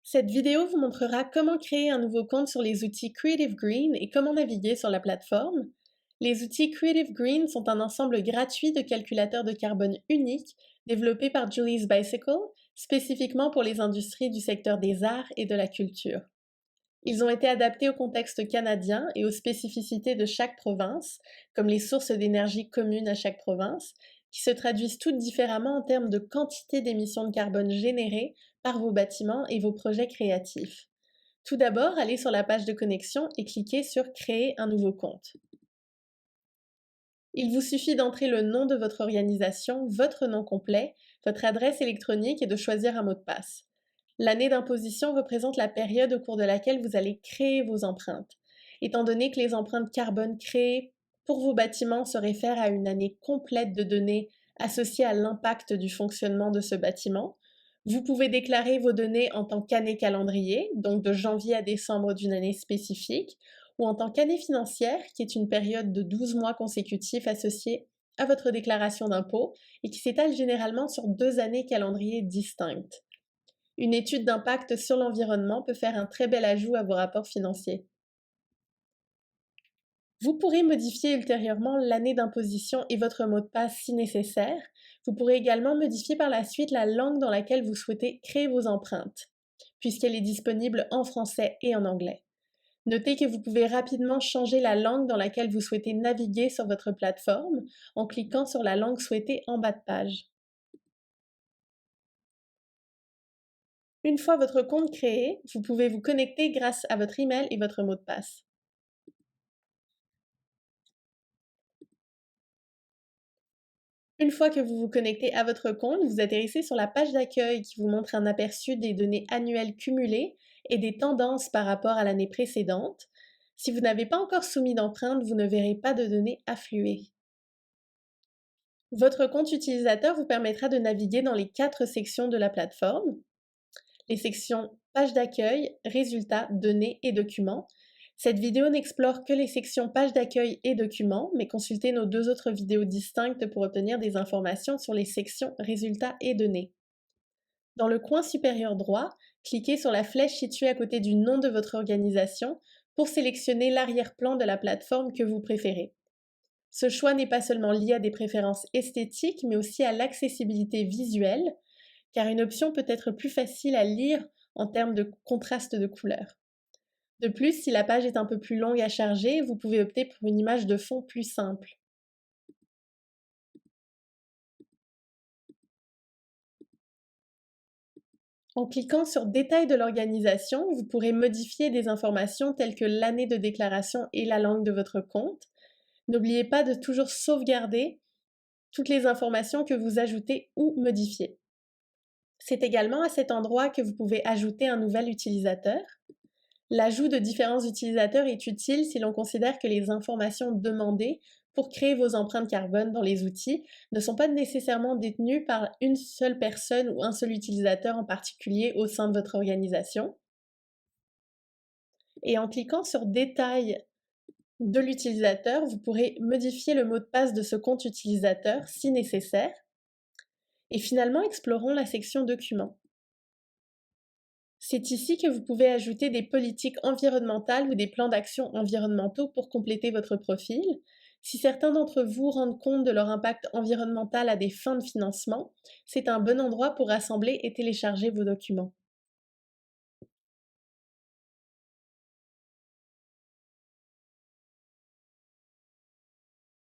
Cette vidéo vous montrera comment créer un nouveau compte sur les outils Creative Green et comment naviguer sur la plateforme. Les outils Creative Green sont un ensemble gratuit de calculateurs de carbone uniques développés par Julie's Bicycle, spécifiquement pour les industries du secteur des arts et de la culture. Ils ont été adaptés au contexte canadien et aux spécificités de chaque province, comme les sources d'énergie communes à chaque province, qui se traduisent toutes différemment en termes de quantité d'émissions de carbone générées par vos bâtiments et vos projets créatifs. Tout d'abord, allez sur la page de connexion et cliquez sur Créer un nouveau compte. Il vous suffit d'entrer le nom de votre organisation, votre nom complet, votre adresse électronique et de choisir un mot de passe. L'année d'imposition représente la période au cours de laquelle vous allez créer vos empreintes. Étant donné que les empreintes carbone créées pour vos bâtiments se réfèrent à une année complète de données associées à l'impact du fonctionnement de ce bâtiment, vous pouvez déclarer vos données en tant qu'année calendrier, donc de janvier à décembre d'une année spécifique, ou en tant qu'année financière, qui est une période de 12 mois consécutifs associée à votre déclaration d'impôt et qui s'étale généralement sur 2 années calendrier distinctes. Une étude d'impact sur l'environnement peut faire un très bel ajout à vos rapports financiers. Vous pourrez modifier ultérieurement l'année d'imposition et votre mot de passe si nécessaire. Vous pourrez également modifier par la suite la langue dans laquelle vous souhaitez créer vos empreintes, puisqu'elle est disponible en français et en anglais. Notez que vous pouvez rapidement changer la langue dans laquelle vous souhaitez naviguer sur votre plateforme en cliquant sur la langue souhaitée en bas de page. Une fois votre compte créé, vous pouvez vous connecter grâce à votre email et votre mot de passe. Une fois que vous vous connectez à votre compte, vous atterrissez sur la page d'accueil qui vous montre un aperçu des données annuelles cumulées et des tendances par rapport à l'année précédente. Si vous n'avez pas encore soumis d'empreinte, vous ne verrez pas de données affluer. Votre compte utilisateur vous permettra de naviguer dans les 4 sections de la plateforme. Les sections page d'accueil, résultats, données et documents. Cette vidéo n'explore que les sections page d'accueil et documents, mais consultez nos 2 autres vidéos distinctes pour obtenir des informations sur les sections résultats et données. Dans le coin supérieur droit, cliquez sur la flèche située à côté du nom de votre organisation pour sélectionner l'arrière-plan de la plateforme que vous préférez. Ce choix n'est pas seulement lié à des préférences esthétiques, mais aussi à l'accessibilité visuelle, car une option peut être plus facile à lire en termes de contraste de couleurs. De plus, si la page est un peu plus longue à charger, vous pouvez opter pour une image de fond plus simple. En cliquant sur Détails de l'organisation, vous pourrez modifier des informations telles que l'année de déclaration et la langue de votre compte. N'oubliez pas de toujours sauvegarder toutes les informations que vous ajoutez ou modifiez. C'est également à cet endroit que vous pouvez ajouter un nouvel utilisateur. L'ajout de différents utilisateurs est utile si l'on considère que les informations demandées pour créer vos empreintes carbone dans les outils ne sont pas nécessairement détenues par une seule personne ou un seul utilisateur en particulier au sein de votre organisation. Et en cliquant sur Détails de l'utilisateur, vous pourrez modifier le mot de passe de ce compte utilisateur si nécessaire. Et finalement, explorons la section Documents. C'est ici que vous pouvez ajouter des politiques environnementales ou des plans d'action environnementaux pour compléter votre profil. Si certains d'entre vous rendent compte de leur impact environnemental à des fins de financement, c'est un bon endroit pour rassembler et télécharger vos documents.